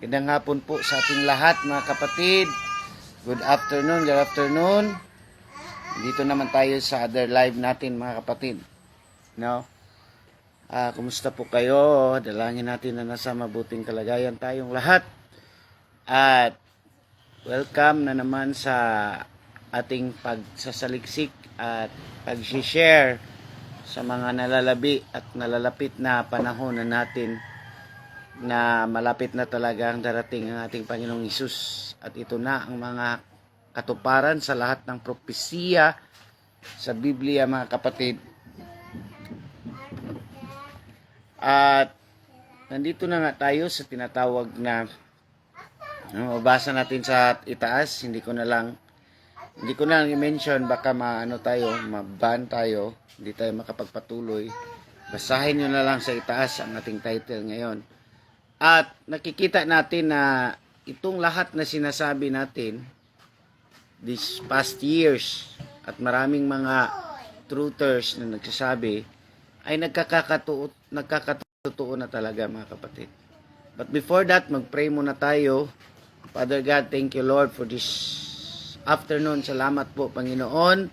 Gandang hapon po sa ating lahat mga kapatid. Good afternoon, good afternoon. Dito naman tayo sa other live natin mga kapatid. No? Kumusta po kayo? Dalangin natin na nasa mabuting kalagayan tayong lahat. At welcome na naman sa ating pagsasaliksik at pag-share sa mga nalalabi at nalalapit na panahon na natin na malapit na talaga ang darating ang ating Panginoong Hesus. At ito na ang mga katuparan sa lahat ng propesiya sa Biblia mga kapatid. At nandito na nga tayo sa tinatawag na mabasa natin sa itaas. Hindi ko na lang i-mention, baka maban tayo, hindi tayo makapagpatuloy. Basahin nyo na lang sa itaas ang ating title ngayon. At nakikita natin na itong lahat na sinasabi natin these past years at maraming mga truthers na nagsasabi ay nagkakatotoo na talaga mga kapatid. But before that, mag-pray muna tayo. Father God, thank you Lord for this afternoon. Salamat po Panginoon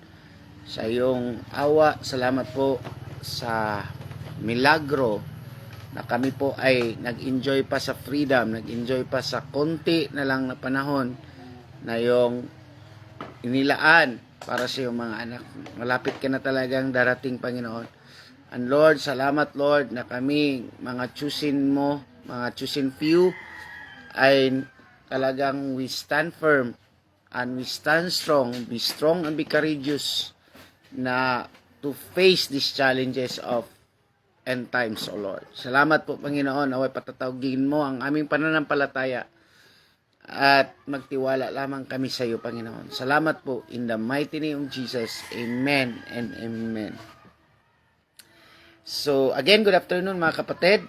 sa iyong awa. Salamat po sa milagro na kami po ay nag-enjoy pa sa freedom, nag-enjoy pa sa konti na lang na panahon na yung inilaan para sa iyong mga anak. Malapit ka na talagang darating Panginoon. And Lord, salamat Lord na kami, mga choosing mo, mga choosing few, ay talagang we stand firm and we stand strong, be strong and be courageous na to face these challenges of end times, O Lord. Salamat po, Panginoon, naway patatawagin mo ang aming pananampalataya at magtiwala lamang kami sa iyo, Panginoon. Salamat po, in the mighty name of Jesus. Amen and amen. So, again, good afternoon mga kapatid.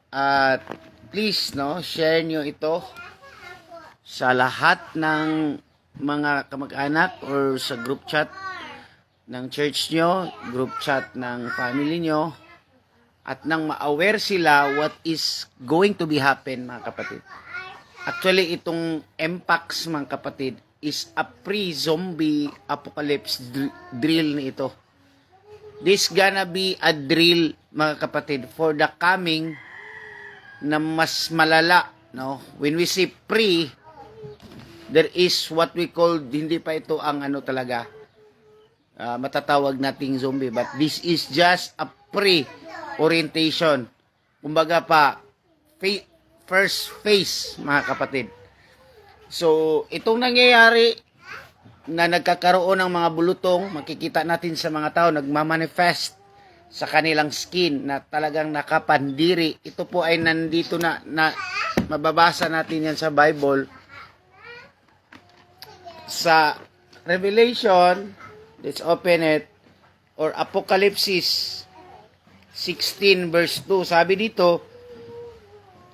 At please, share nyo ito sa lahat ng mga kamag-anak or sa group chat ng church nyo, group chat ng family nyo, at nang ma-aware sila what is going to be happen mga kapatid. Actually, itong MPAX mga kapatid is a pre-zombie apocalypse drill na ito. This gonna be a drill mga kapatid for the coming na mas malala. No? When we say pre, there is what we call, hindi pa ito ang talaga, matatawag nating zombie. But this is just a pre-orientation. Kumbaga pa, first phase, mga kapatid. So, itong nangyayari na nagkakaroon ng mga bulutong, makikita natin sa mga tao, nagmamanifest sa kanilang skin na talagang nakapandiri. Ito po ay nandito na mababasa natin yan sa Bible. Sa Revelation, let's open it, or Apocalypse 16 verse 2, sabi dito,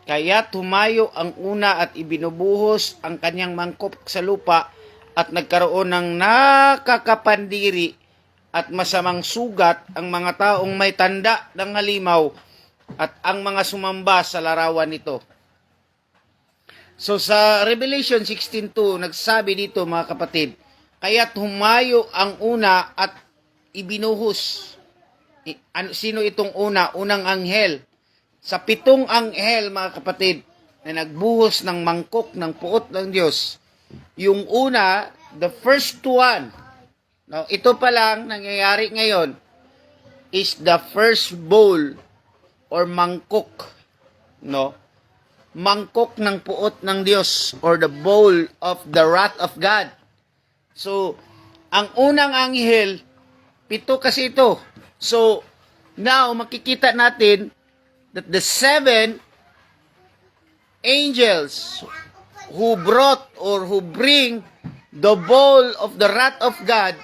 kaya tumayo ang una at ibinubuhos ang kanyang mangkok sa lupa at nagkaroon ng nakakapandiri at masamang sugat ang mga taong may tanda ng halimaw at ang mga sumamba sa larawan nito. So sa Revelation 16:2, nagsabi dito mga kapatid, kaya tumayo ang una at ibinuhos. Sino itong una? Unang anghel. Sa 7 anghel, mga kapatid, na nagbuhos ng mangkok ng puot ng Diyos. Yung una, the first one, ito pa lang, nangyayari ngayon, is the first bowl or mangkok. Mangkok ng puot ng Diyos or the bowl of the wrath of God. So, ang unang anghel, 7 kasi ito. So, now, makikita natin that the 7 angels who brought or who bring the bowl of the wrath of God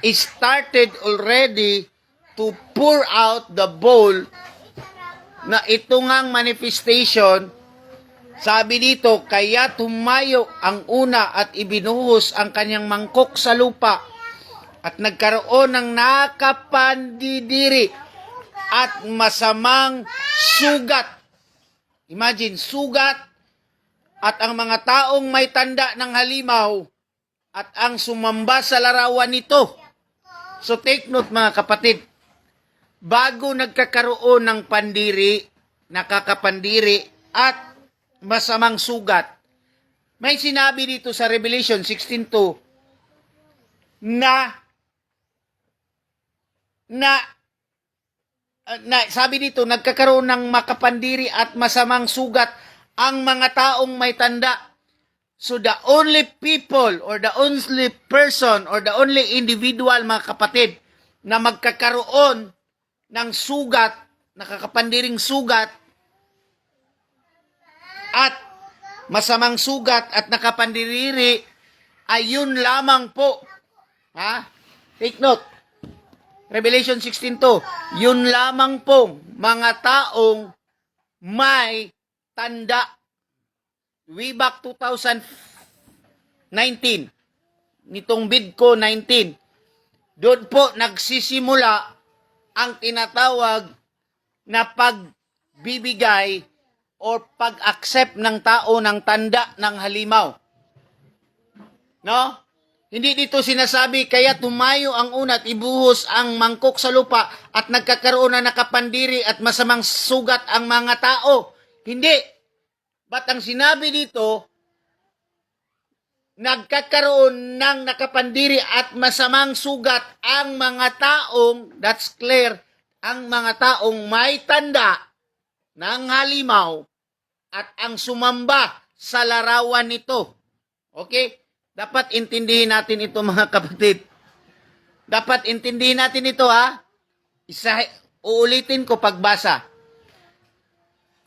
is started already to pour out the bowl na ito ngang manifestation. Sabi dito, kaya tumayo ang una at ibinuhos ang kanyang mangkok sa lupa at nagkaroon ng nakapandidiri at masamang sugat. Imagine, sugat at ang mga taong may tanda ng halimaw at ang sumamba sa larawan nito. So take note mga kapatid, bago nagkakaroon ng pandiri, nakakapandiri at masamang sugat, may sinabi dito sa Revelation 16:2 na sabi dito, nagkakaroon ng makapandiri at masamang sugat ang mga taong may tanda. So the only people or the only person or the only individual mga kapatid na magkakaroon ng sugat, nakakapandiring sugat at masamang sugat at nakapandiri ay yun lamang po. Ha? Take note. Revelation 16:2. Yun lamang po mga taong may tanda. Way back 2019, nitong Bidco 19, doon po nagsisimula ang tinatawag na pagbibigay o pag-accept ng tao ng tanda ng halimaw. No? Hindi dito sinasabi, kaya tumayo ang una at ibuhos ang mangkok sa lupa at nagkakaroon na nakapandiri at masamang sugat ang mga tao. Hindi. But ang sinabi dito, nagkakaroon ng nakapandiri at masamang sugat ang mga taong, that's clear, ang mga taong may tanda ng halimaw at ang sumamba sa larawan nito. Okay? Dapat intindihin natin ito mga kapatid. Dapat intindihin natin ito ha. Uulitin ko pagbasa.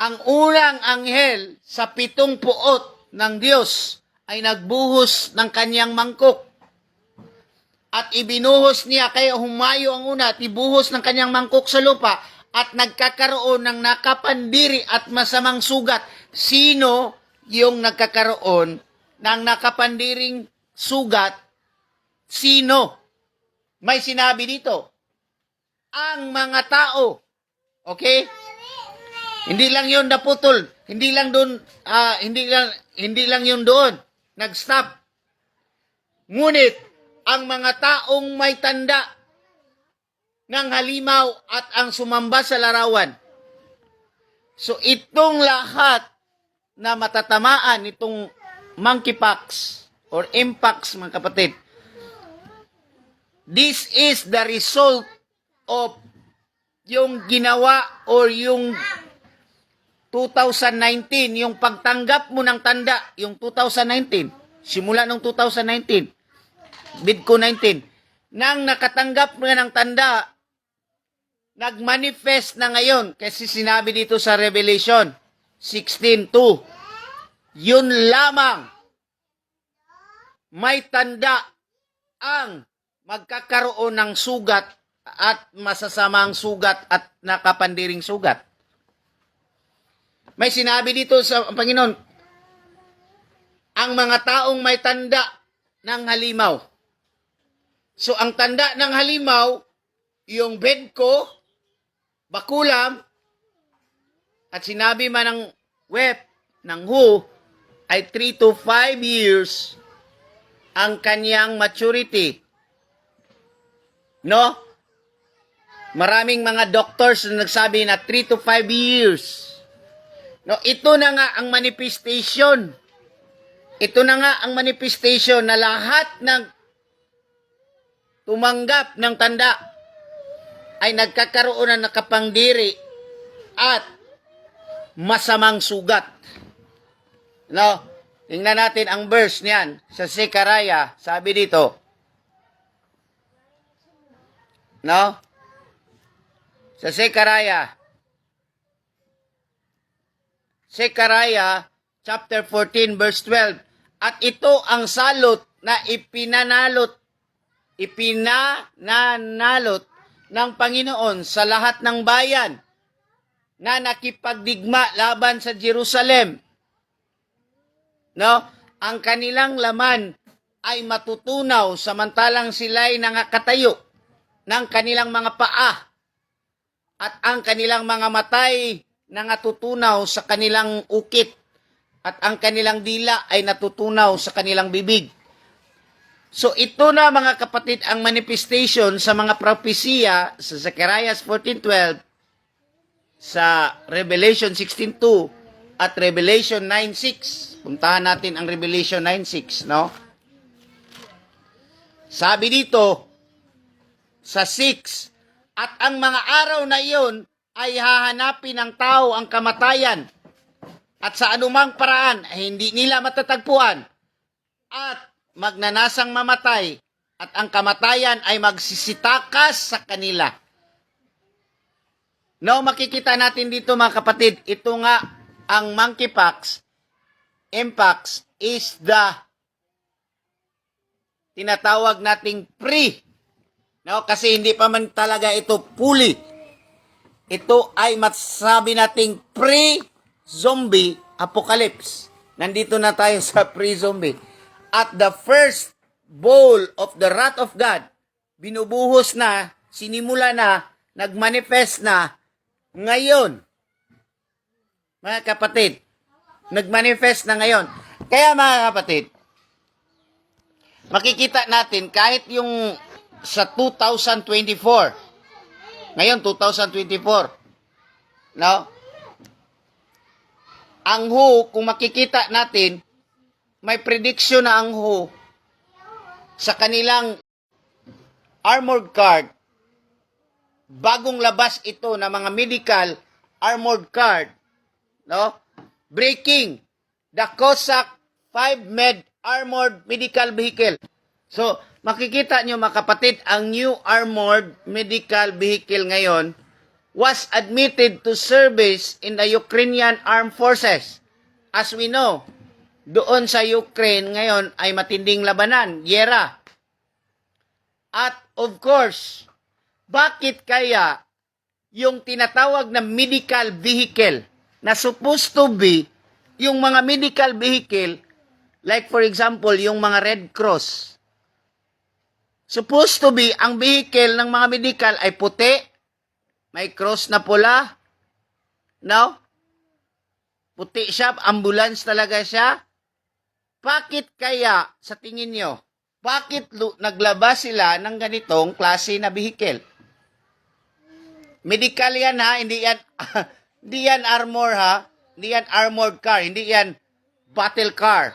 Ang unang anghel sa 7 puot ng Diyos ay nagbuhos ng kanyang mangkok. At ibinuhos niya, kaya humayo ang una at ibuhos ng kanyang mangkok sa lupa at nagkakaroon ng nakapandiri at masamang sugat. Sino yung nagkakaroon ng nakapandiring sugat? Sino? May sinabi dito. Ang mga tao. Okay? Hindi lang 'yon naputol. Hindi lang doon hindi lang 'yon doon. Nag-stop. Ngunit ang mga taong may tanda ng halimaw at ang sumamba sa larawan. So itong lahat na matatamaan itong monkeypox or mpox mga kapatid. This is the result of yung ginawa or yung 2019, yung pagtanggap mo ng tanda, yung 2019, simula nung 2019, Bidco 19, nang nakatanggap mo ng tanda, nagmanifest na ngayon, kasi sinabi dito sa Revelation 16:2, yun lamang may tanda ang magkakaroon ng sugat at masasamang sugat at nakapandiring sugat. May sinabi dito sa Panginoon, ang mga taong may tanda ng halimaw. So, ang tanda ng halimaw, yung Bidco, bakulam, at sinabi man ng web, ng WHO, ay 3 to 5 years ang kanyang maturity. No? Maraming mga doctors na nagsabi na 3 to 5 years. No, ito na nga ang manifestation. Ito na nga ang manifestation na lahat ng tumanggap ng tanda ay nagkakaroon na nakapangdiri at masamang sugat. No, tingnan natin ang verse niyan sa Zechariah, sabi dito. No? Sa Zechariah chapter 14 verse 12. At ito ang salot na ipinanalot ng Panginoon sa lahat ng bayan na nakipagdigma laban sa Jerusalem. No? Ang kanilang laman ay matutunaw samantalang sila'y nangakatayo ng kanilang mga paa at ang kanilang mga matay nangatutunaw sa kanilang ukit at ang kanilang dila ay natutunaw sa kanilang bibig. So ito na mga kapatid ang manifestation sa mga propesiya sa Zechariah 14:12, sa Revelation 16:2 at Revelation 9:6. Puntahan natin ang Revelation 9:6, no? Sabi dito sa 6, at ang mga araw na iyon ay hahanapin ng tao ang kamatayan, at sa anumang paraan ay hindi nila matatagpuan, at magnanasang mamatay, at ang kamatayan ay magsisitakas sa kanila. No, makikita natin dito mga kapatid, ito nga ang monkeypox, mpox is the tinatawag nating pre. No, kasi hindi pa man talaga ito fully. Ito ay masasabi nating pre-zombie apocalypse. Nandito na tayo sa pre-zombie. At the first bowl of the wrath of God, binubuhos na, sinimula na, nagmanifest na, ngayon. Mga kapatid, nagmanifest na ngayon. Kaya mga kapatid, makikita natin kahit yung sa 2024, ngayon 2024, no? Ang WHO, kung makikita natin, may prediction na ang WHO sa kanilang armored card, bagong labas ito na mga medical armored card, no? Breaking the Cossack 5 Med Armored Medical Vehicle. So, makikita nyo mga kapatid, ang new armored medical vehicle ngayon was admitted to service in the Ukrainian Armed Forces. As we know, doon sa Ukraine ngayon ay matinding labanan, gyera. At of course, bakit kaya yung tinatawag na medical vehicle na supposed to be yung mga medical vehicle, like for example, yung mga Red Cross, supposed to be ang vehicle ng mga medical ay puti, may cross na pula, no? Puti siya, ambulance talaga siya. Bakit kaya, sa tingin nyo, bakit naglabas sila ng ganitong klase na vehicle? Medical yan ha, hindi yan, hindi yan armor ha, hindi yan armored car, hindi yan battle car.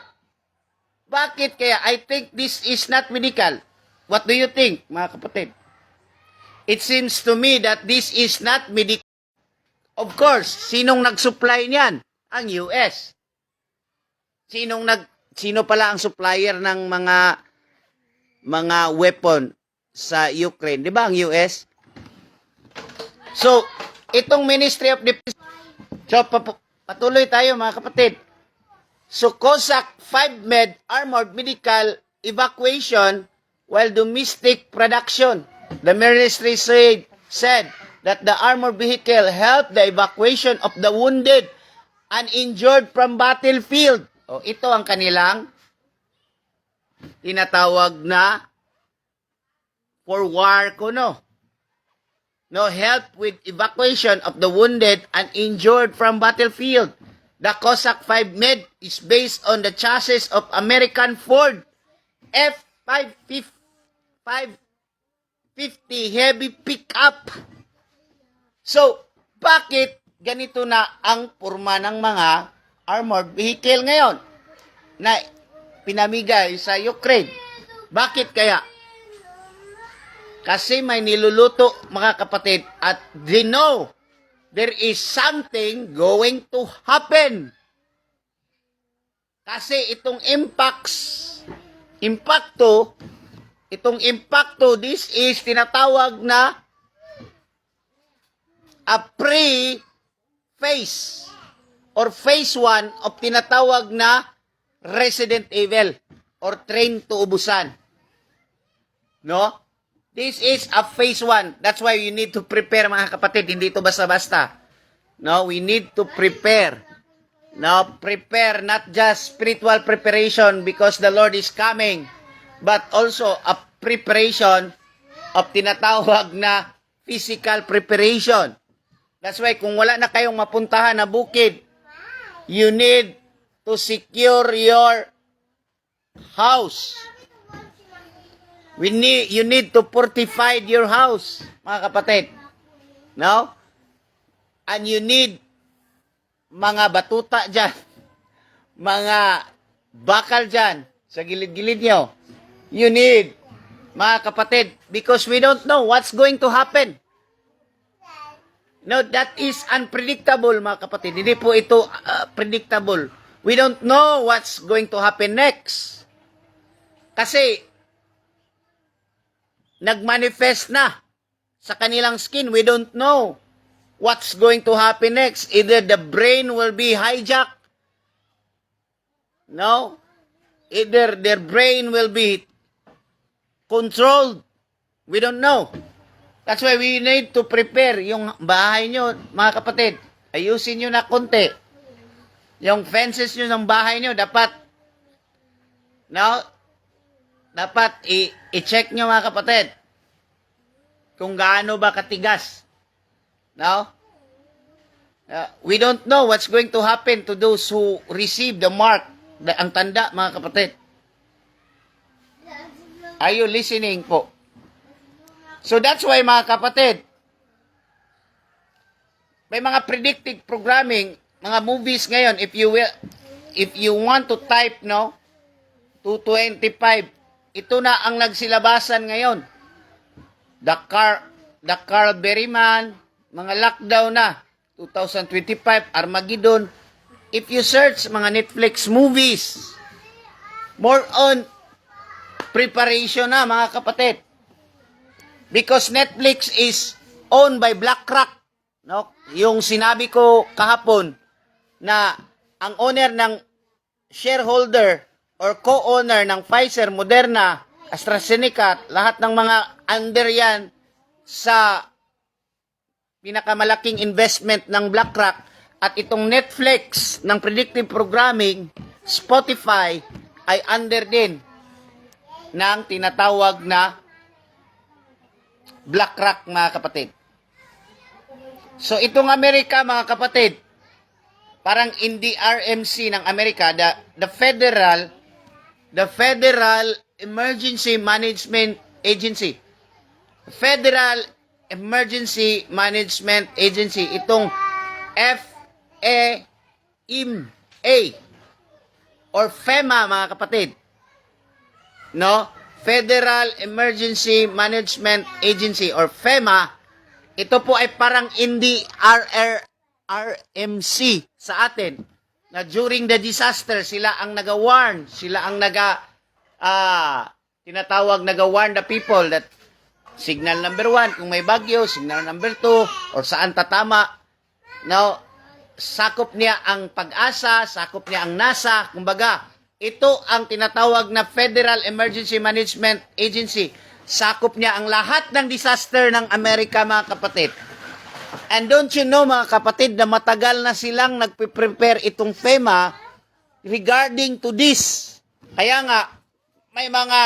Bakit kaya? I think this is not medical. What do you think, mga kapatid? It seems to me that this is not medical. Of course, sinong nag-supply niyan? Ang US. Sino pala ang supplier ng mga weapon sa Ukraine? Di ba ang US? So, itong Ministry of Defense. So, patuloy tayo mga kapatid. So, Cossack 5 Med Armored Medical Evacuation while domestic production. The ministry said that the armored vehicle helped the evacuation of the wounded and injured from battlefield. O, ito ang kanilang tinatawag na for war kuno. No, help with evacuation of the wounded and injured from battlefield. The Cossack 5 Med is based on the chassis of American Ford F-550 heavy pickup. So, bakit ganito na ang porma ng mga armored vehicle ngayon na pinamigay sa Ukraine? Bakit kaya? Kasi may niluluto mga kapatid at they know there is something going to happen. Kasi itong impacto, this is tinatawag na a pre-phase or phase 1 of tinatawag na Resident Evil or Train to Busan. No? This is a phase 1. That's why you need to prepare mga kapatid. Hindi ito basta-basta. No, we need to prepare. No, prepare not just spiritual preparation because the Lord is coming, but also a preparation of tinatawag na physical preparation. That's why kung wala na kayong mapuntahan na bukid, you need to secure your house. You need to fortify your house, mga kapatid. No? And you need mga batuta dyan, mga bakal dyan, sa gilid-gilid nyo. You need, mga kapatid, because we don't know what's going to happen. No, that is unpredictable, mga kapatid. Hindi po ito predictable. We don't know what's going to happen next. Kasi, nagmanifest na sa kanilang skin. We don't know what's going to happen next. Either the brain will be hijacked. No? Either their brain will be controlled. We don't know. That's why we need to prepare yung bahay nyo, mga kapatid. Ayusin nyo na konti. Yung fences nyo ng bahay nyo, dapat, no? Dapat i-check nyo, mga kapatid, kung gaano ba katigas. No? We don't know what's going to happen to those who receive the mark, ang tanda, mga kapatid. Are you listening po? So that's why, mga kapatid, may mga predictive programming, mga movies ngayon, if you want to type, no, 225, ito na ang nagsilabasan ngayon. The Carl Berryman, mga lockdown na, 2025, Armageddon. If you search mga Netflix movies, more on preparation na, mga kapatid. Because Netflix is owned by BlackRock. No? Yung sinabi ko kahapon na ang owner ng shareholder or co-owner ng Pfizer, Moderna, AstraZeneca, lahat ng mga under yan sa pinakamalaking investment ng BlackRock, at itong Netflix ng predictive programming, Spotify, ay under din ng tinatawag na BlackRock, mga kapatid. So, itong Amerika, mga kapatid, parang in the RMC ng Amerika, the Federal Emergency Management Agency. Federal Emergency Management Agency, itong FEMA or FEMA, mga kapatid. No? Federal Emergency Management Agency or FEMA, ito po ay parang in the RMC sa atin, na during the disaster, sila ang nag-warn, sila ang tinatawag, nag-warn the people that signal number 1, kung may bagyo, signal number 2, or saan tatama. Now, sakop niya ang Pag-asa, sakop niya ang NASA, kumbaga, ito ang tinatawag na Federal Emergency Management Agency. Sakop niya ang lahat ng disaster ng Amerika, mga kapatid. And don't you know, mga kapatid, na matagal na silang nagpe-prepare itong FEMA regarding to this. Kaya nga, may mga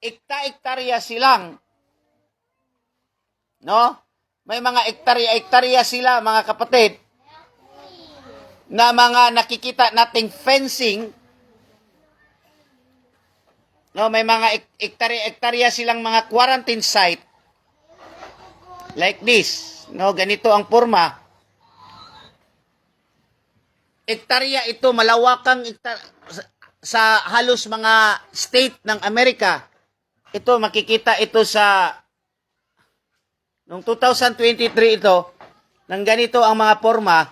ekta-ektarya silang, no? May mga ektarya sila, mga kapatid, na mga nakikita nating fencing. No, may mga ektarya silang mga quarantine site like this. No, ganito ang forma. Ektarya ito, malawakang sa halos mga state ng Amerika. Ito, makikita ito sa noong 2023 ito, nang ganito ang mga forma.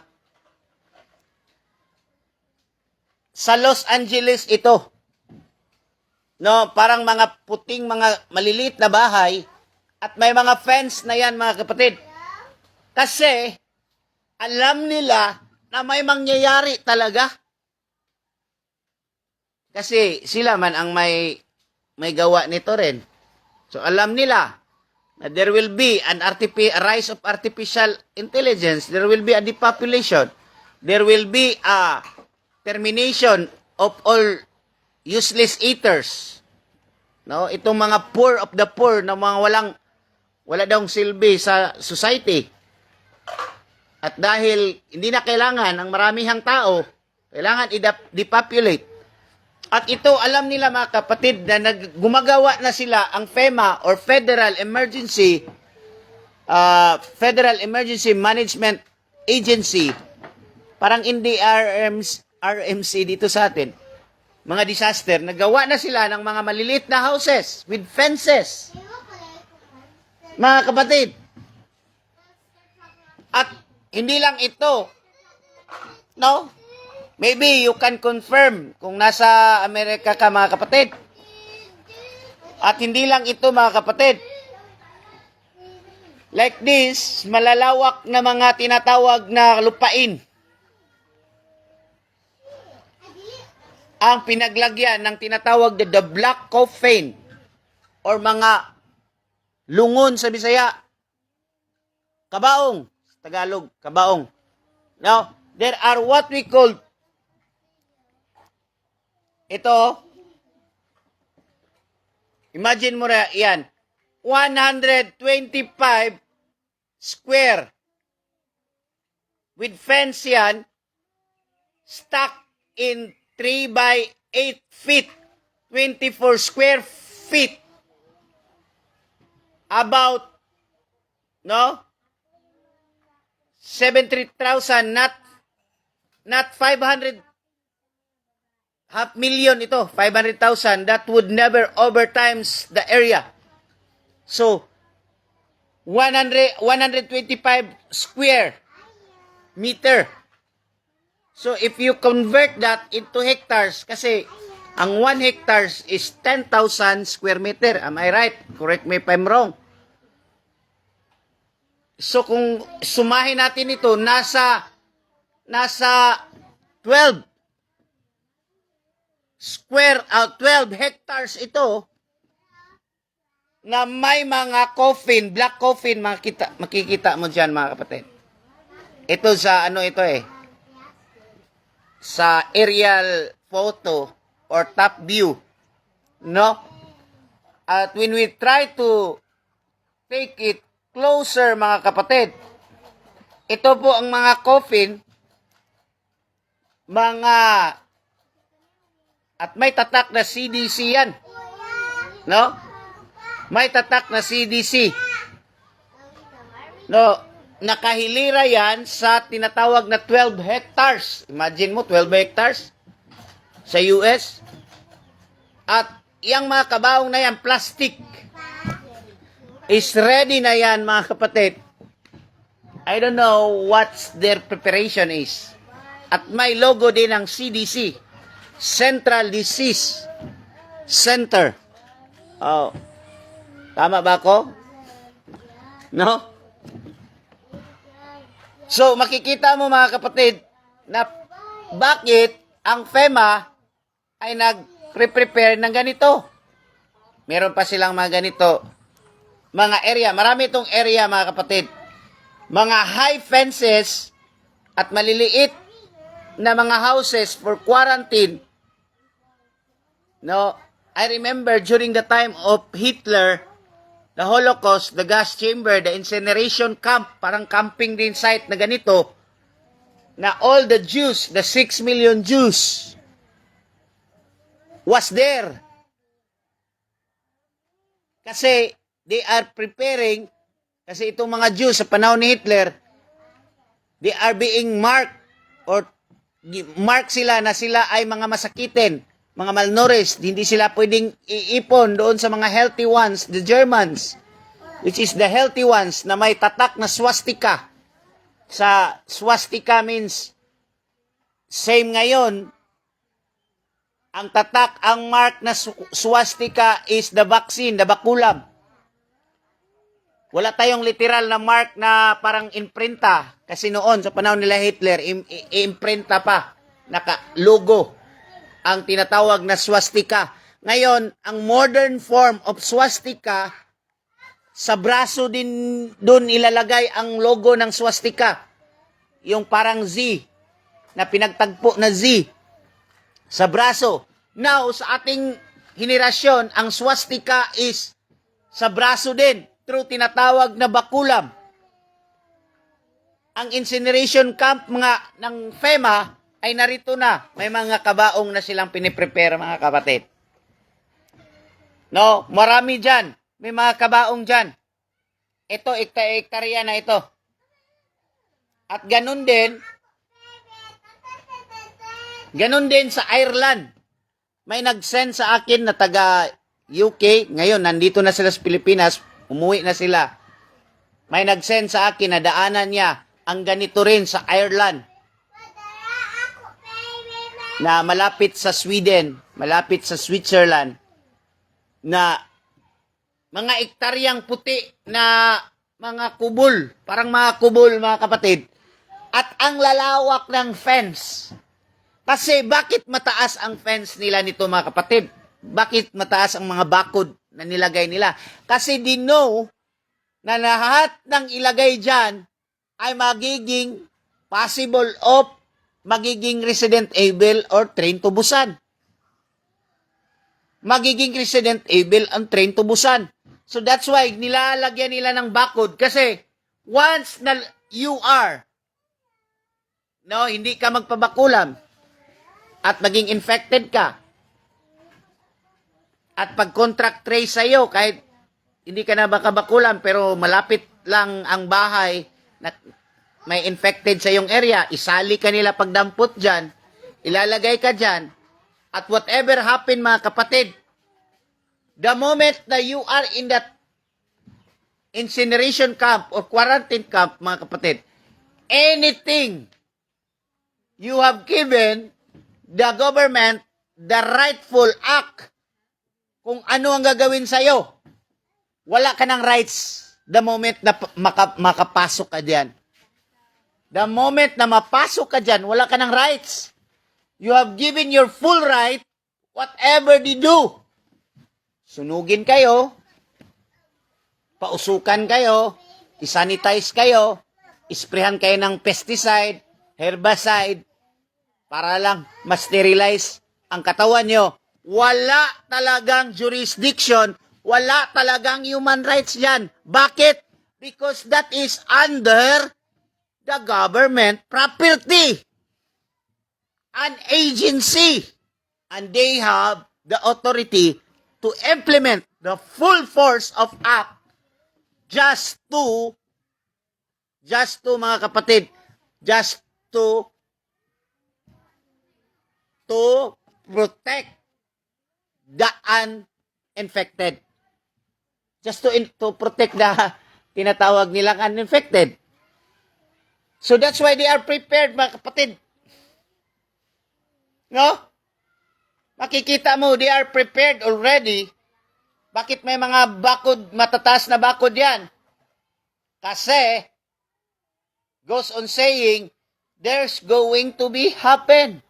Sa Los Angeles ito. No, parang mga puting, mga maliliit na bahay, at may mga fence na yan, mga kapatid. Kasi, alam nila na may mangyayari talaga. Kasi sila man ang may gawa nito rin. So, alam nila na there will be a rise of artificial intelligence, there will be a depopulation, there will be a termination of all useless eaters. No, itong mga poor of the poor na mga wala daw silbi sa society. At dahil hindi na kailangan ang maramihang tao, Kailangan i-depopulate. At ito, alam nila mga kapatid, na gumagawa na sila ang FEMA or Federal Emergency Management Agency. Parang hindi RMC dito sa atin. Mga disaster, nagawa na sila ng mga maliliit na houses with fences. Mga kapatid. At hindi lang ito. No? Maybe you can confirm kung nasa Amerika ka mga kapatid. At hindi lang ito mga kapatid. Like this, malalawak na mga tinatawag na lupain. Ang pinaglagyan ng tinatawag na the black coffin or mga lungon sa Bisaya. Kabaong. Tagalog, kabaong. Now, there are what we call ito, imagine mo na yan, 125 square with fence yan, stuck in 3 by 8 feet, 24 square feet. About, 73,000, not 500, 500,000 ito, 500,000, that would never overtimes the area. So, 125 square meter. So, if you convert that into hectares, kasi ang 1 hectares is 10,000 square meter. Am I right? Correct me if I'm wrong. So, kung sumahin natin ito, nasa 12 12 hectares ito na may mga coffin, black coffin, makikita mo dyan mga kapatid. Ito sa sa aerial photo or top view, no? At when we try to take it closer mga kapatid, ito po ang mga coffin, at may tatak na CDC yan. No? May tatak na CDC. No, nakahilira yan sa tinatawag na 12 hectares. Imagine mo, 12 hectares sa US. At yung mga kabaong na yan, plastic, is ready na yan mga kapatid. I don't know what their preparation is. At may logo din ng CDC. Central Disease Center. Oh. Tama ba ako? No? So, makikita mo mga kapatid na bakit ang FEMA ay nag-prepare ng ganito. Meron pa silang mga ganito. Mga area. Marami itong area mga kapatid. Mga high fences at maliliit na mga houses for quarantine. No, I remember during the time of Hitler, the Holocaust, the gas chamber, the incineration camp, parang camping din site na ganito, na all the Jews, the 6 million Jews, was there. Kasi they are preparing, kasi itong mga Jews sa panahon ni Hitler, they are being marked, or mark sila na sila ay mga masakitin, mga malnourished, hindi sila pwedeng iipon doon sa mga healthy ones, the Germans, which is the healthy ones na may tatak na swastika. Sa swastika means, same ngayon, ang tatak, ang mark na swastika is the vaccine, the bakulam. Wala tayong literal na mark na parang imprinta, kasi noon, sa panahon nila Hitler, imprinta pa, naka-logo, ang tinatawag na swastika. Ngayon, ang modern form of swastika, sa braso din doon ilalagay ang logo ng swastika. Yung parang Z, na pinagtagpo na Z, sa braso. Now, sa ating henerasyon, ang swastika is sa braso din, through tinatawag na bakulam. Ang incineration camp ng FEMA, ay narito na. May mga kabaong na silang piniprepare, mga kapatid. No, marami dyan. May mga kabaong dyan. Ito, ektarya na ito. At ganun din sa Ireland. May nag-send sa akin na taga UK. Ngayon, nandito na sila sa Pilipinas. Umuwi na sila. May nag-send sa akin na daanan niya ang ganito rin sa Ireland. Na malapit sa Sweden, malapit sa Switzerland. Na mga ektaryang puti na mga kubol. Parang mga kubol, mga kapatid. At ang lalawak ng fence. Kasi bakit mataas ang fence nila nito, mga kapatid? Bakit mataas ang mga bakod na nilagay nila? Kasi they know na lahat ng ilagay dyan ay magiging possible of magiging resident able or train to Busan. Magiging resident able ang train to Busan. So that's why nilalagyan nila ng bakod kasi once na you are hindi ka magpabakulam at maging infected ka at pag-contract trace sa'yo kahit hindi ka na makabakulam pero malapit lang ang bahay na may infected sa iyong area, isali ka nila pagdampot dyan, ilalagay ka dyan, at whatever happen, mga kapatid, the moment that you are in that incineration camp or quarantine camp, mga kapatid, anything you have given the government the rightful act kung ano ang gagawin sa'yo, wala ka ng rights the moment na makapasok ka dyan. The moment na mapasok ka dyan, wala ka ng rights. You have given your full right, whatever they do. Sunugin kayo, pausukan kayo, isanitize kayo, isprehan kayo ng pesticide, herbicide, para lang ma-sterilize ang katawan nyo. Wala talagang jurisdiction, wala talagang human rights dyan. Bakit? Because that is under the government property. An agency. And they have the authority to implement the full force of act just to mga kapatid, just to protect the uninfected. Just to protect the tinatawag nilang uninfected. So that's why they are prepared, mga kapatid. No? Makikita mo, they are prepared already. Bakit may mga bakod, matataas na bakod yan? Kasi, goes on saying, there's going to be happen.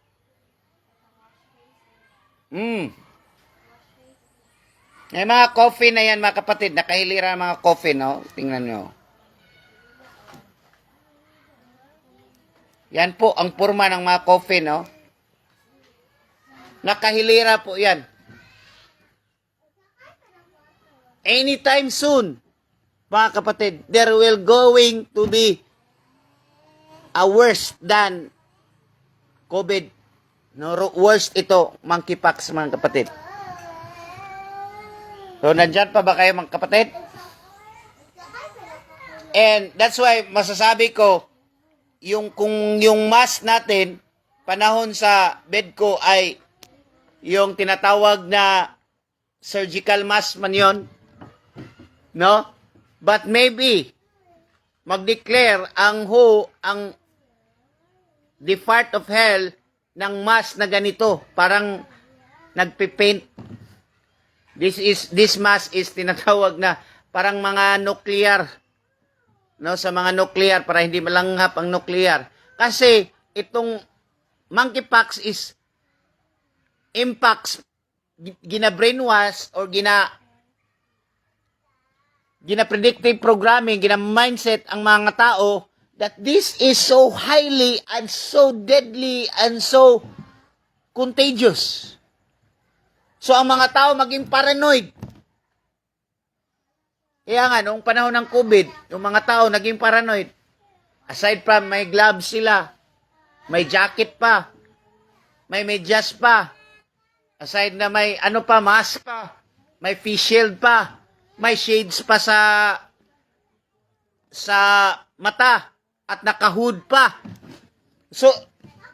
May mga coffee na yan, mga kapatid. Nakahilira mga coffee, no? Tingnan nyo. Yan po ang purma ng mga coffee, no? Nakahilira po yan. Anytime soon, mga kapatid, there will going to be a worse than COVID. No, worse ito, monkeypox, mga kapatid. So, nandyan pa ba kayo, mga kapatid? And that's why, masasabi ko, kung yung mask natin, panahon sa bed ko ay yung tinatawag na surgical mask man yun, no? But maybe, mag-declare ang depart of hell ng mask na ganito, parang nagpipaint. This mask is tinatawag na parang mga nuclear, no, sa mga nuclear para hindi malanghap ang nuclear. Kasi itong monkeypox is impacts gina-brainwash or gina-predictive programming, gina-mindset ang mga tao that this is so highly and so deadly and so contagious. So ang mga tao maging paranoid. Kaya nga, noong panahon ng COVID, yung mga tao naging paranoid. Aside from may gloves sila, may jacket pa, may medyas pa. Aside na may ano pa, mask pa. May face shield pa. May shades pa sa mata. At nakahood pa. So,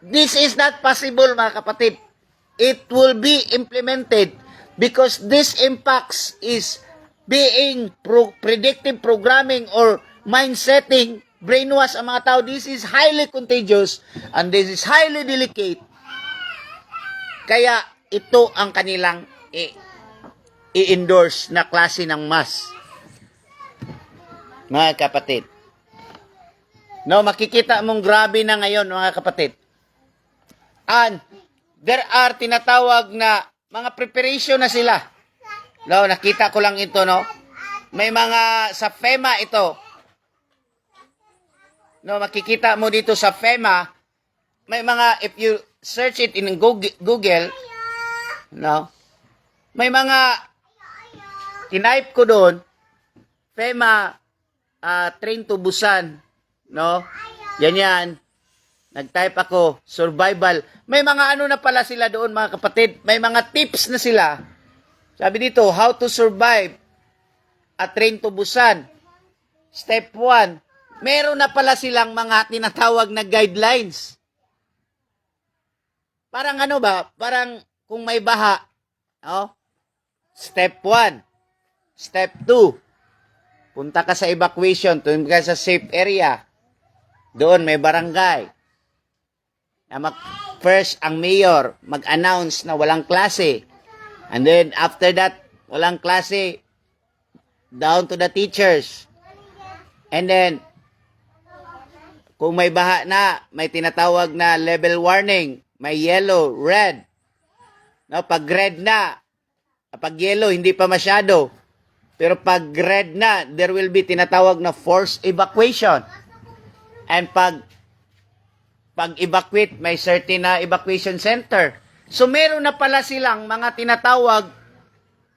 this is not possible, mga kapatid. It will be implemented because this impacts is being predictive programming or mind setting, brainwash ang mga tao. This is highly contagious and this is highly delicate. Kaya ito ang kanilang i-endorse na klase ng mask. Mga kapatid. No, makikita mong grabe na ngayon, mga kapatid. And there are tinatawag na mga preparation na sila. No, nakita ko lang ito, no. May mga sa FEMA ito. No, makikita mo dito sa FEMA, may mga, if you search it in Google, no, may mga tinype ko doon, FEMA Train to Busan, no? Yan. Nag-type ako, survival. May mga ano na pala sila doon, mga kapatid. May mga tips na sila. Sabi dito, how to survive a Train to Busan. Step 1. Meron na pala silang mga tinatawag na guidelines. Parang ano ba? Parang kung may baha. Oh? Step 1. Step 2. Punta ka sa evacuation. Punta ka sa safe area. Doon may barangay. First, ang mayor mag-announce na walang klase. And then, after that, walang klase, down to the teachers. And then, kung may baha na, may tinatawag na level warning. May yellow, red. No, pag red na, pag yellow, hindi pa masyado. Pero pag red na, there will be tinatawag na forced evacuation. And pag-evacuate, may certain na evacuation center. So, meron na pala silang mga tinatawag,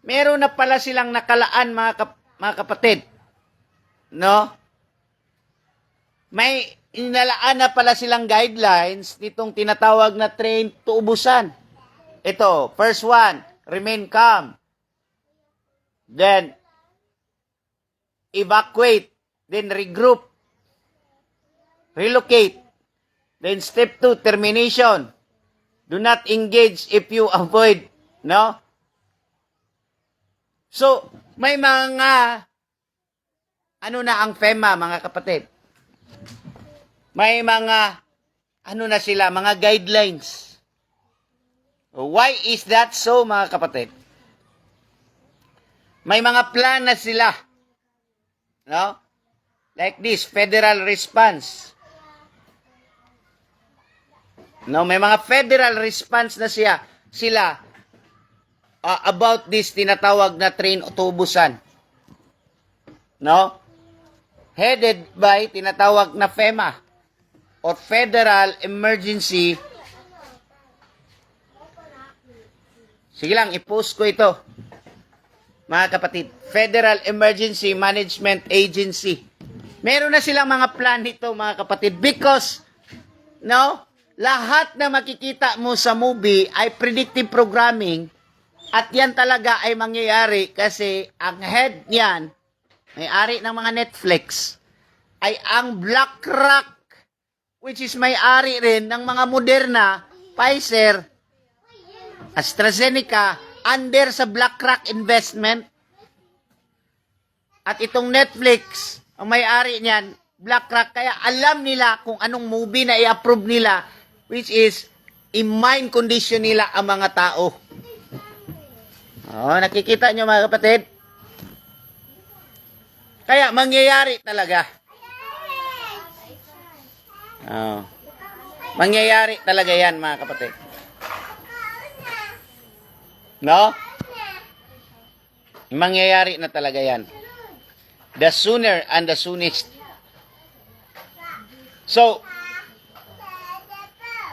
meron na pala silang nakalaan, mga kapatid. No? May inalaan na pala silang guidelines nitong tinatawag na Train to Busan. Ito, first one, remain calm. Then, evacuate. Then, regroup. Relocate. Then step 2, termination. Do not engage if you avoid, no? So, may mga, ano na ang FEMA, mga kapatid? May mga, ano na sila, mga guidelines. Why is that so, mga kapatid? May mga plan na sila, no? Like this, federal response. No, may mga federal response na sila about this tinatawag na Train to Busan. No? Headed by tinatawag na FEMA or Federal Emergency. Sige lang, i-post ko ito. Mga kapatid, Federal Emergency Management Agency. Meron na silang mga plan nito, mga kapatid, because, no, lahat na makikita mo sa movie ay predictive programming at yan talaga ay mangyayari kasi ang head niyan, may-ari ng mga Netflix, ay ang BlackRock, which is may-ari rin ng mga Moderna, Pfizer, AstraZeneca, under sa BlackRock investment. At itong Netflix, ang may-ari niyan, BlackRock, kaya alam nila kung anong movie na i-approve nila, which is, i-mind condition nila ang mga tao. Oh, nakikita nyo, mga kapatid? Kaya, mangyayari talaga. Oh. Mangyayari talaga yan, mga kapatid. No? Mangyayari na talaga yan. The sooner and the soonest. So,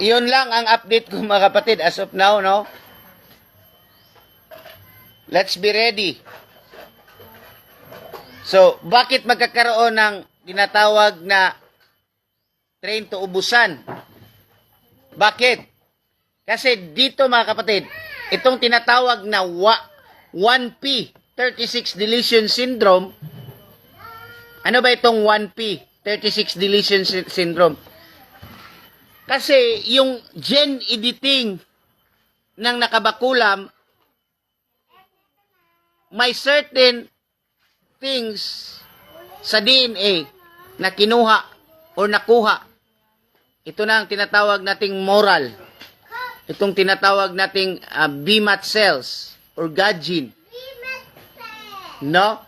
yun lang ang update ko, mga kapatid, as of now, no? Let's be ready. So, bakit magkakaroon ng tinatawag na Train to Busan? Bakit? Kasi dito mga kapatid, itong tinatawag na 1P, 36 deletion syndrome, ano ba itong 1P, 36 deletion syndrome? Kasi yung gene editing ng nakabakulam, may certain things sa DNA na kinuha o nakuha. Ito na ang tinatawag nating moral. Itong tinatawag nating BMAT cells or God gene. No?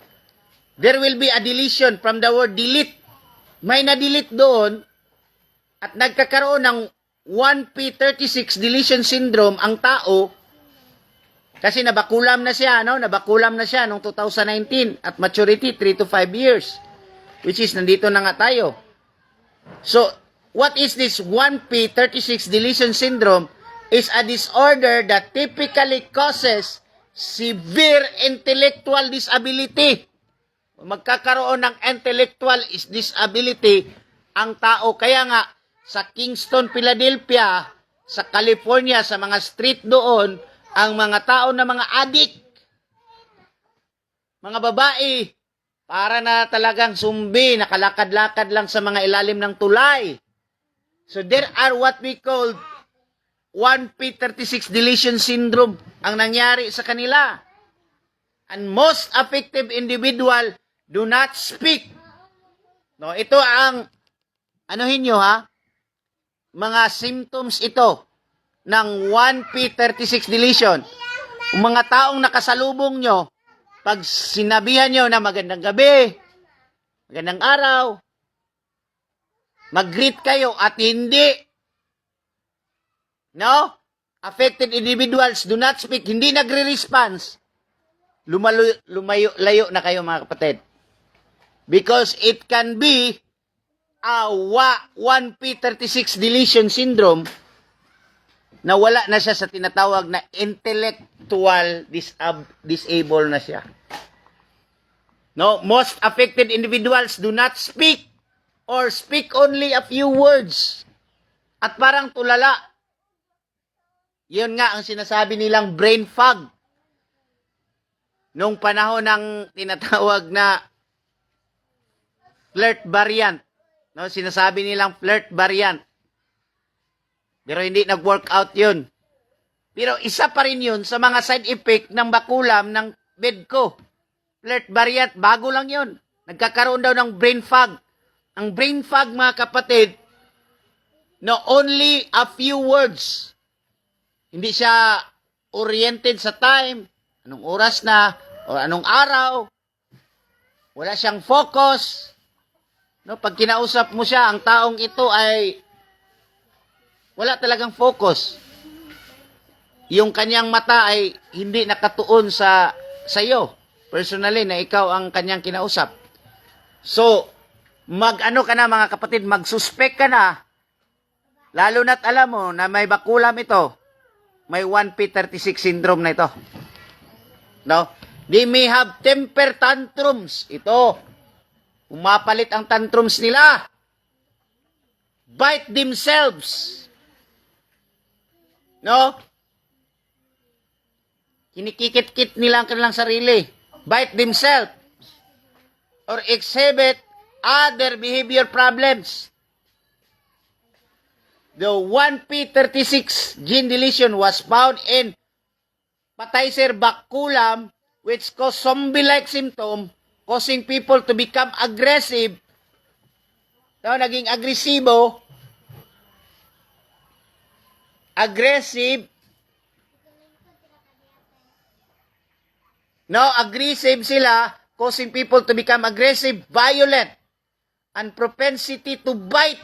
There will be a deletion from the word delete. May na-delete doon at nagkakaroon ng 1P36 deletion syndrome ang tao kasi nabakulam na siya, no? Nabakulam na siya noong 2019 at maturity 3 to 5 years. Which is nandito na nga tayo. So, what is this 1P36 deletion syndrome? Is a disorder that typically causes severe intellectual disability. Magkakaroon ng intellectual disability ang tao. Kaya nga, sa Kingston, Philadelphia, sa California, sa mga street doon, ang mga tao na mga addict, mga babae, para na talagang zumbi, nakalakad-lakad lang sa mga ilalim ng tulay. So there are what we call 1P36 deletion syndrome ang nangyari sa kanila. And most affected individual do not speak. No, ito ang anuhin nyo ha, mga symptoms ito ng 1P36 deletion. Ang mga taong nakasalubong nyo, pag sinabihan nyo na magandang gabi, magandang araw, mag-greet kayo at hindi, no? Affected individuals do not speak, hindi nagre-response. Lumayo na kayo mga kapatid. Because it can be a 1P36 deletion syndrome na wala na siya sa tinatawag na intellectual disable na siya. No, most affected individuals do not speak or speak only a few words. At parang tulala. Yun nga ang sinasabi nilang brain fog. Nung panahon ng tinatawag na flirt variant. No, sinasabi nilang flirt variant. Pero hindi nag-workout yun. Pero isa pa rin yun sa mga side effect ng bakulam ng bedko. Flirt variant, bago lang yun. Nagkakaroon daw ng brain fog. Ang brain fog, mga kapatid, no, only a few words. Hindi siya oriented sa time, anong oras na, o anong araw. Wala siyang focus. No, pag kinausap mo siya, ang taong ito ay wala talagang focus. Yung kanyang mata ay hindi nakatuon sa iyo. Personally, na ikaw ang kanyang kinausap. So, mag-ano ka na mga kapatid, mag-suspect ka na, lalo na't alam mo na may bakulam ito, may 1P36 syndrome na ito. No? They may have temper tantrums. Ito, umapalit ang tantrums nila. Bite themselves. No? Kinikikit-kit nila ang kanilang sarili. Bite themselves. Or exhibit other behavior problems. The 1P36 gene deletion was found in Paticer baculum, which cause zombie-like symptom, causing people to become aggressive. So, naging agresibo. Aggressive. No, aggressive sila, causing people to become aggressive, violent, and propensity to bite.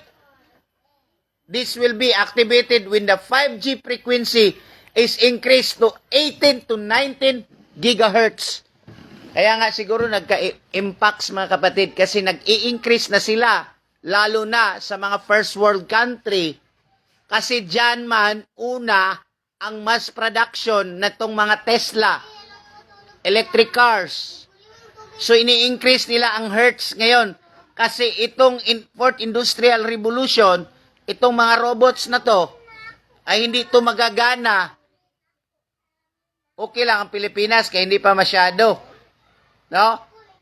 This will be activated when the 5G frequency is increased to 18 to 19 gigahertz. Kaya nga siguro nagka-impacts mga kapatid kasi nag-i-increase na sila, lalo na sa mga first world country. Kasi dyan man, una, ang mass production na itong mga Tesla, electric cars. So, ini-increase nila ang hertz ngayon. Kasi itong fourth industrial revolution, itong mga robots na to, ay hindi ito magagana, okay lang ang Pilipinas kaya hindi pa masyado. No?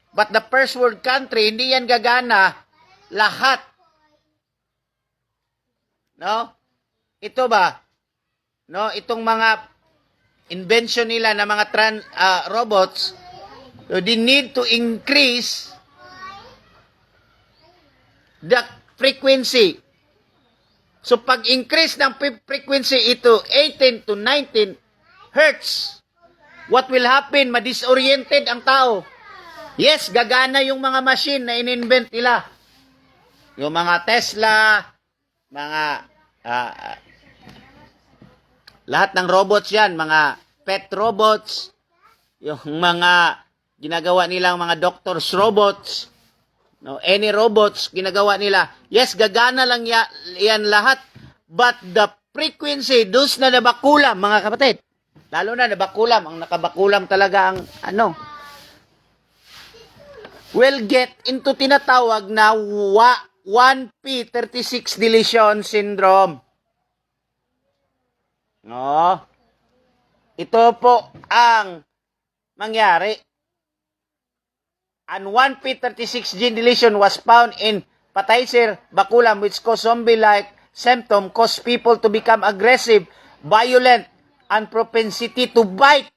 But the first world country, hindi yan gagana lahat. No? Ito ba? No, itong mga invention nila na mga robots, so they need to increase the frequency. So pag-increase ng frequency ito 18 to 19 hertz, what will happen? Madisoriented ang tao. Yes, gagana yung mga machine na in-invent nila. Yung mga Tesla, mga lahat ng robots yan, mga pet robots, yung mga ginagawa nilang mga doctor's robots, no, any robots, ginagawa nila. Yes, gagana lang yan lahat. But the frequency, those na nabakulam, mga kapatid, lalo na nabakulam, ang nakabakulam talaga ang will get into tinatawag na 1p36 deletion syndrome. No. Ito po ang mangyari. And 1p36 gene deletion was found in Pfizer bakulam which cause zombie-like symptom, cause people to become aggressive, violent, and propensity to bite.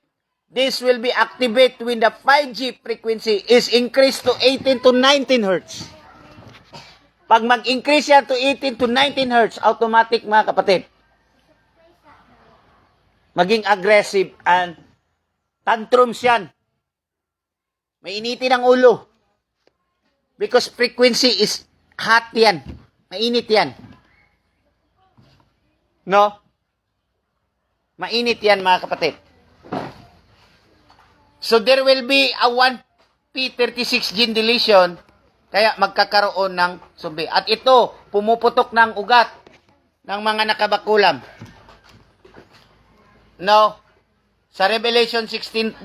This will be activated when the 5G frequency is increased to 18 to 19 Hz. Pag mag-increase yan to 18 to 19 Hz, automatic mga kapatid, maging aggressive and tantrums yan. May initin ang ulo. Because frequency is hot yan. Mainit yan. No? Mainit yan mga kapatid. So there will be a 1p36 gene deletion, kaya magkakaroon ng zombie. At ito, pumuputok ng ugat ng mga nakabakulam. No? Sa Revelation 16:2,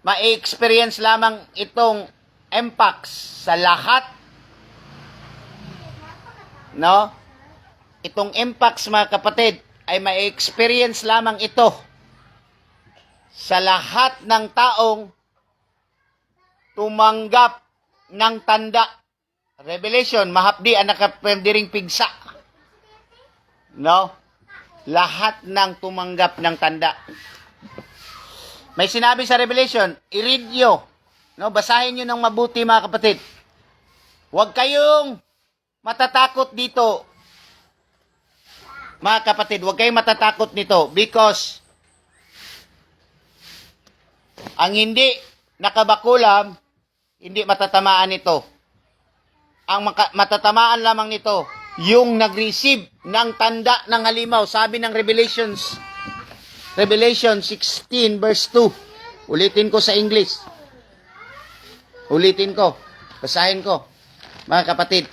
ma-experience lamang itong MPAX sa lahat. No? Itong MPAX mga kapatid ay ma-experience lamang ito sa lahat ng taong tumanggap ng tanda. Revelation, mahapdi ang nakapwedeng pigsa. No? Lahat ng tumanggap ng tanda. May sinabi sa Revelation, i-read nyo. No? Basahin nyo ng mabuti mga kapatid. Huwag kayong matatakot dito. Mga kapatid, huwag kayong matatakot nito because ang hindi nakabakulam, hindi matatamaan nito. Ang matatamaan lamang nito, yung nag-receive ng tanda ng halimaw. Sabi ng Revelation 16 verse 2. Ulitin ko sa English. Ulitin ko. Basahin ko. Mga kapatid.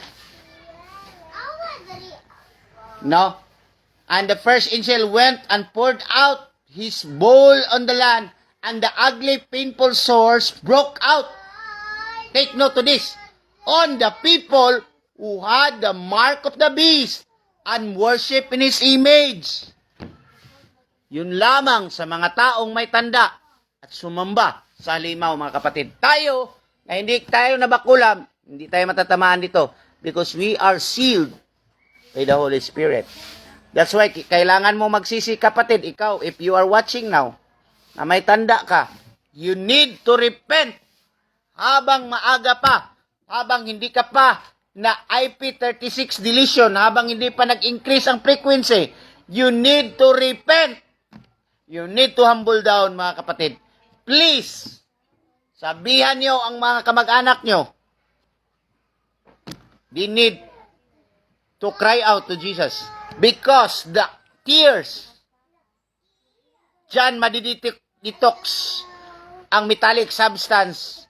No? And the first angel went and poured out his bowl on the land, and the ugly, painful sores broke out. Take note of this. On the people who had the mark of the beast and worship in his image. Yun lamang sa mga taong may tanda at sumamba sa halimaw, mga kapatid. Tayo, na hindi tayo nabakulam, hindi tayo matatamaan dito because we are sealed by the Holy Spirit. That's why, kailangan mo magsisi, kapatid. Ikaw, if you are watching now, na may tanda ka, you need to repent habang maaga pa, habang hindi ka pa na IP36 deletion, habang hindi pa nag-increase ang frequency, you need to repent. You need to humble down, mga kapatid. Please, sabihan nyo ang mga kamag-anak nyo. They need to cry out to Jesus. Because the tears, dyan madidetox ang metallic substance,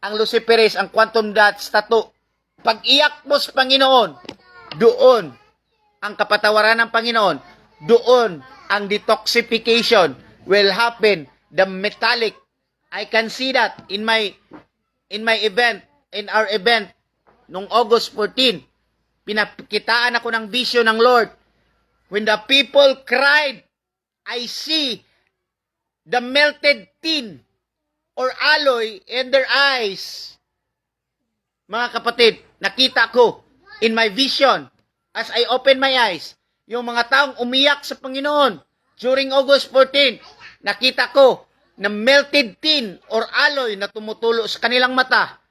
ang luciferase, ang quantum dots, tattoo. Pag iyak mo sa Panginoon, doon ang kapatawaran ng Panginoon, doon ang detoxification will happen. The metallic, I can see that in my event, in our event, nung August 14, pinakitaan ako ng vision ng Lord. When the people cried, I see the melted tin or alloy in their eyes. Mga kapatid, nakita ko in my vision as I open my eyes, yung mga taong umiyak sa Panginoon during August 14, nakita ko na melted tin or alloy na tumutulo sa kanilang mata.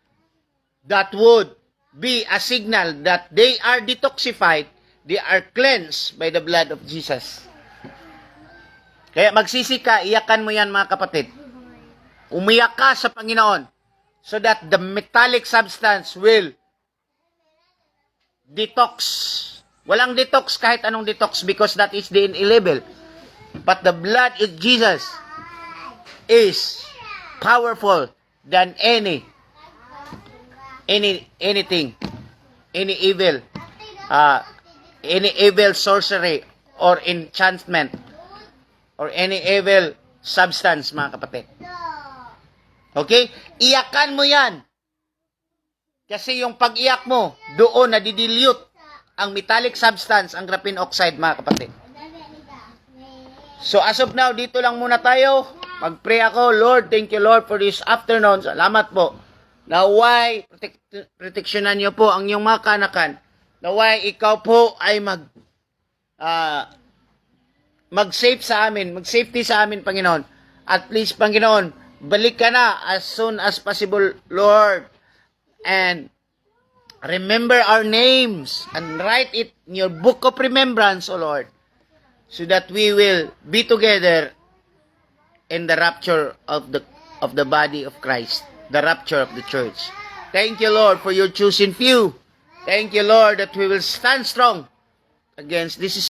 That would be a signal that they are detoxified, they are cleansed by the blood of Jesus. Kaya magsisi ka, iyakan mo yan mga kapatid. Umiyak ka sa Panginoon so that the metallic substance will detox. Walang detox kahit anong detox because that is the label. But the blood of Jesus is powerful than anything, any evil sorcery or enchantment or any evil substance, mga kapatid. Okay? Iyakan mo yan. Kasi yung pag-iyak mo, doon nadidilute ang metallic substance, ang graphene oxide, mga kapatid. So as of now, dito lang muna tayo. Mag-pray ako. Lord, thank you Lord for this afternoon. Salamat po. Naway, proteksyonan niyo po ang iyong mga kanakan. Naway, ikaw po ay mag-safe sa amin, mag-safety sa amin, Panginoon. At please, Panginoon, balik ka na as soon as possible, Lord. And remember our names and write it in your book of remembrance, O Lord, so that we will be together in the rapture of the body of Christ, the rapture of the church. Thank you, Lord, for your chosen few. Thank you, Lord, that we will stand strong against this